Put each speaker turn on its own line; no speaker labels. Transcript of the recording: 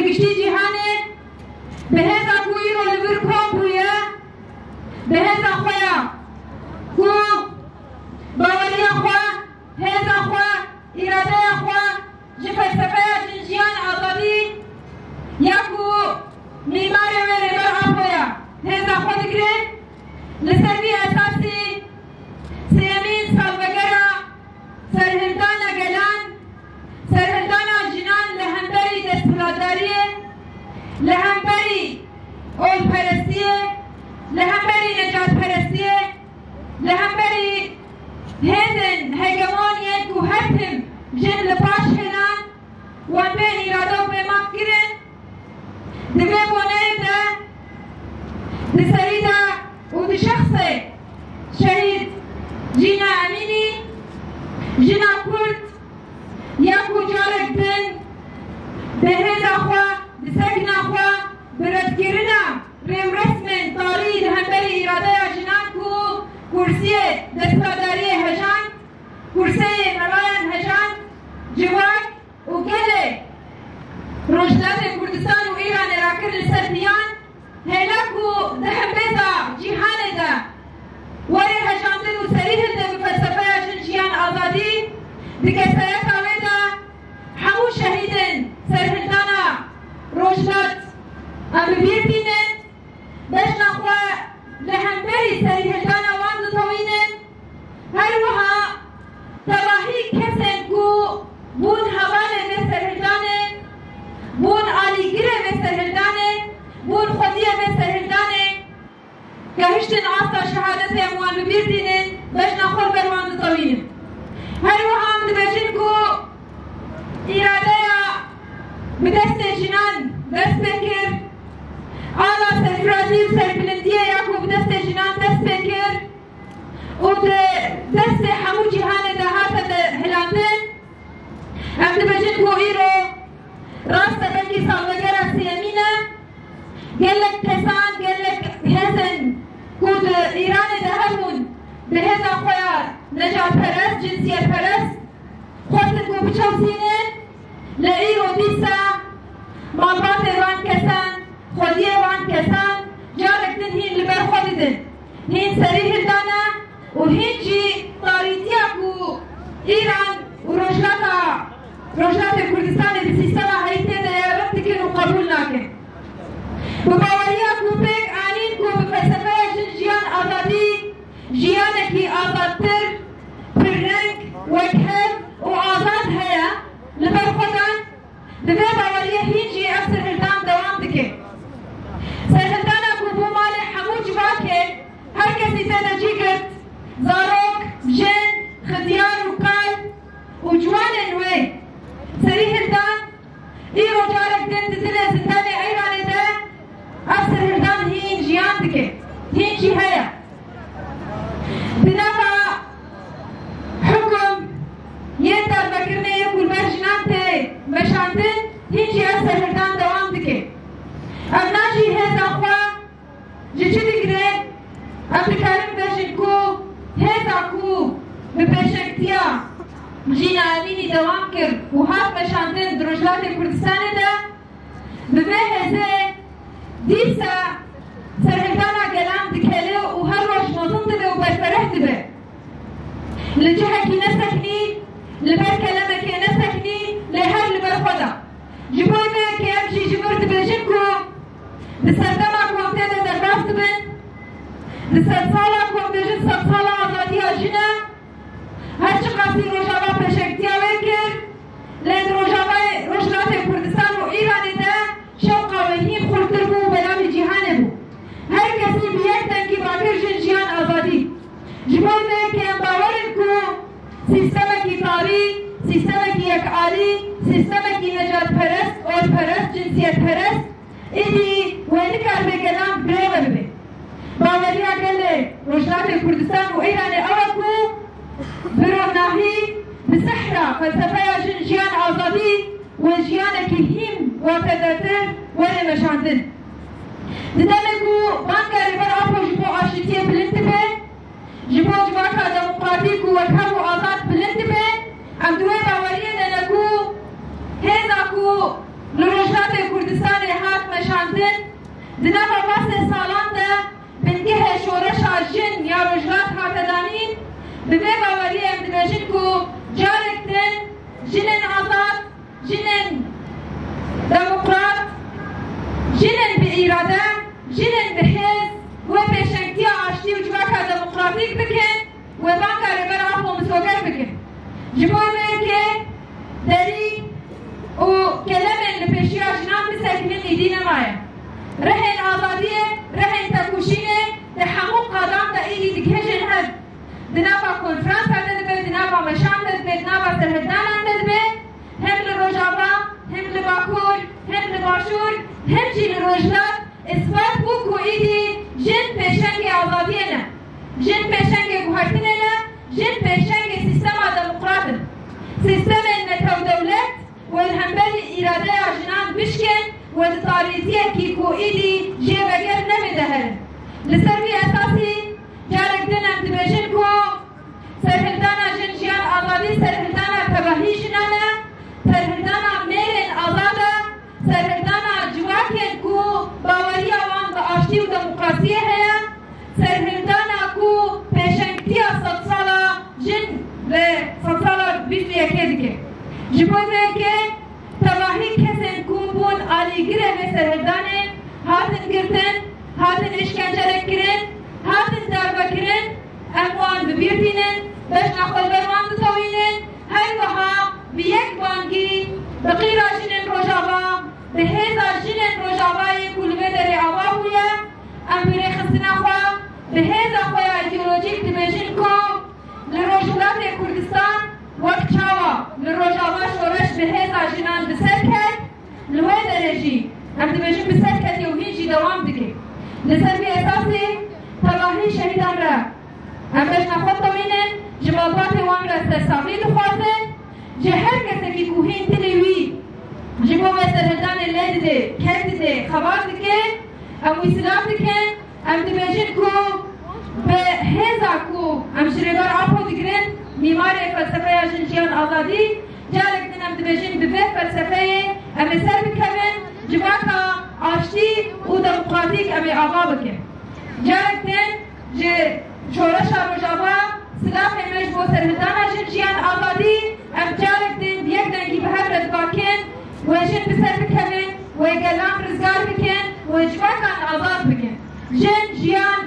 بگشتی جهانه به هزا کوی رو لبر کن بویا به هزا خویا کو باوری خواه هزا خواه اراده خواه جه فلسفه جنجیان آزادی یکو میمار و ربر آبویا هزا خود گره لسروی اساسی سیمین سالوگرا سرهندان گلان سرهندان جنان لهمبری دستلاداریه لهمبری اول پرستیه لهمبری نجات پرستیه لهمبری هزن هگمانیه که هرتم جن لپاش هنان وان بین اراده و بماف گرن دبه بونه ده دسریده و ده شخص شهید جینا امینی جینا کرد یکو جارک دن به هزا خواه به سکنا خواه بردگیرنا ریم رسمن تاری لهمبری اراده جنان کو کرسی دستاداری هجان کرسی ملایان هجان جوان و گله روشداد کردستان و ایران راکر لسر دیان هلاکو دهم بیزا جیهان ده وری هجاندن و سریح ده بفلسفه جنجیان آزادی دیگه سیت آوه ده همو شهیدن سرهندانا روشداد ام بیرتینن بشنا خواه لهمبری سرهندانا واند طوینن هر وها تباهی کسن کو بون حواله به سرهندانه بون آلیگیره به سرهندانه بون خودیه به سرهندانه که هشتن آستا شهادت اموان ببیردینن بشنا خور برواند طوینن هر وها هم دبجن کو اراده به دست جنان دست بکر آلا سرفرازی و سربلندیه یکو به دست جنان دست بکر و دست همو جهان ده هاتا ده هلاندن هم دبجن کو ایرو راست بلکی سالوگر سیمینه گلک کسان گلک هزن کو ده ایران ده همون به هزا خویار نجات پرست جنسیت پرست خواستن کو بچوزینه لئیرو دیسا مالبات وان کسان خودی وان کسان جارک دن هین لبر خودی دن هین سریح دانا و هین جی تاریتیا کو ایران و روشلات کردستان دی سیستم حیثیت دیارت کن و قبول ناکن و باوریا کو پیک آنین کو بفلسفه جنجیان آزادی جیانکی آزادتر پررنگ وکهر و آزاد هیا لبر خودان دبه باوریه هینجی اف سرهندان دوام دکه سرهندانا کو بو مال حمو جواکه هر کسی تیده جی گرد زاروک، جن، خدیار و کال و جوان نوی سرهندان ایرو جارک دن دل زندان ایران ده اف سرهندان هین جیان دکه هینجی هیا بنابا حکم یه در بکرنه یه کل برجنان ته بشاندن هیچی از سرهردان دوام دکه ام ناجی هزا خواه جه چه دگره ام دکارم بشن کو هزا کو بپشکتیا جینا امینی دوام کرد و هات بشاندن دروجلات کردستان ده ببه هزه دیسا سرهردانا گلام دکهله و هر روش مزون دبه و برفره دبه لجهه کی نسکنی لبر کلمه که نسکنی لهر لبر خدا جبوی به که امشی جبرت بجن کو بسردما کوم تیده در راست بن بسرد سالا کوم بجن سب سالا آزادی آجنه هر چه قاسی روشاوا پشکتیا وکر لند روشلات کردستان و ایرانی ده شوقا و هیم خورتر بو بلام جیهانه بو هر کسی بیک تنکی باکر جنجیان آزادی جبوی به که باورن کو سیستمکی تاری، سیستمکی یکعالی، سیستمکی نجات پرست، اول پرست، جنسیت پرست ایدی وینی کار بگنام بریغ ببه باوریا گله روشلات کردستان و ایران اوکو بروناهی بسحرا فلسفه جنجیان آزادی و جیانکی هیم و پدرتر ولی مشاندن ددنکو بانگاری بر آپو جبو آشتیه بلنتبه جبو جواکا دموقراطیکو وکهو آزاد بلنتبه ام دوی باوریه دنکو هیزاکو لروشلات کردستان هات مشاندن دنبا باس سالان ده بنگه شورش جن یا رجلات هاتدانین به باوری ام دبیجن کو جارکتن جنن آزاد جنن دموکرات جنن به ایراده جنن به حزب و پیشنگتی آشتی و جواکا دموکراتیک بکن و بانکا ربر آفو مسوگر بکن جبور که داری و کلمه لپیشی آجنان بسکنین ایدی نمایه رهن آزادیه رهن تکوشینه ده همون قادم ده ایدی دکهجن هد دنابا کنفرانس هده دبه دنابا مشان ده دبه دنابا سرهدان هده دبه هم لروجابا هم لباکور هم لباشور هم جی لروجلات اثبات بو کو ایدی جن پیشنگ آزادیه نه جن پیشنگ گوهرتنه نه جن پیشنگ سیستم دموکراتن سیستم نتو دولت و الهمبلی ایراده آجنان بشکن و تاریزیه کی کو ایدی جه بگر نمیدهن لسر بی اساسی جارک دنم دبیجن کو سرهلدانا جن جیان آزادی سرهلدانا تباهی جنانه سرهلدانا میرن آزاده سرهلدانا جواکن کو باوری آوان با آشتی و دموکراسیه هیا سرهلدانا کو پیشنگتی صد سالا جن به صد سالا 21 دیگه جبوی که تباهی کسین کون بون آلیگیره به سرهدانه هاتن گرتن هاتن اشکنجه کرن هاتن دربه کرن اموان ببیرتینن بشنا خود بروان بتوینن هر وها به یک بانگی بقیرا جنن روژاوا به هیزا جنن روژاوای کلوه در آوا ہویا امبره خستنا خواه به هیزا خواه ایدئولوژیک دبیجن کو لروجلات کردستان وقت چاوا لروجاوا شورش به هیزا جنان بسر کرد لوه درجی هم دبیجن بسر کرد یو هیجی دوام بگه لسر بی اساسی تباهی شهیدان را هم بشنا خود توینن جمالبات وان را سرساقی دخوازن جه هر کسی که کوهین تلیوی جبو به سرهدان لید ده کرد ده خبار دکه ام ویسلام دکن ام دبیجن کو به هیزا کو ام شریدار آپو دگرن میمار فلسفه جنجیان آزادی جارک دنم دبیجن به فلسفه ام سر بکبن جواکا آشتی و دموکراتیک ام آبا بکن جارک دن جه شورش روژاوا سلاح همش بو سرهدان جنجیان آزادی ام جارک دن یک دنگی به هر رد باکن و جن بسر بکبن و گلام رزگار بکن و جواکا آزاد بکن جن جیان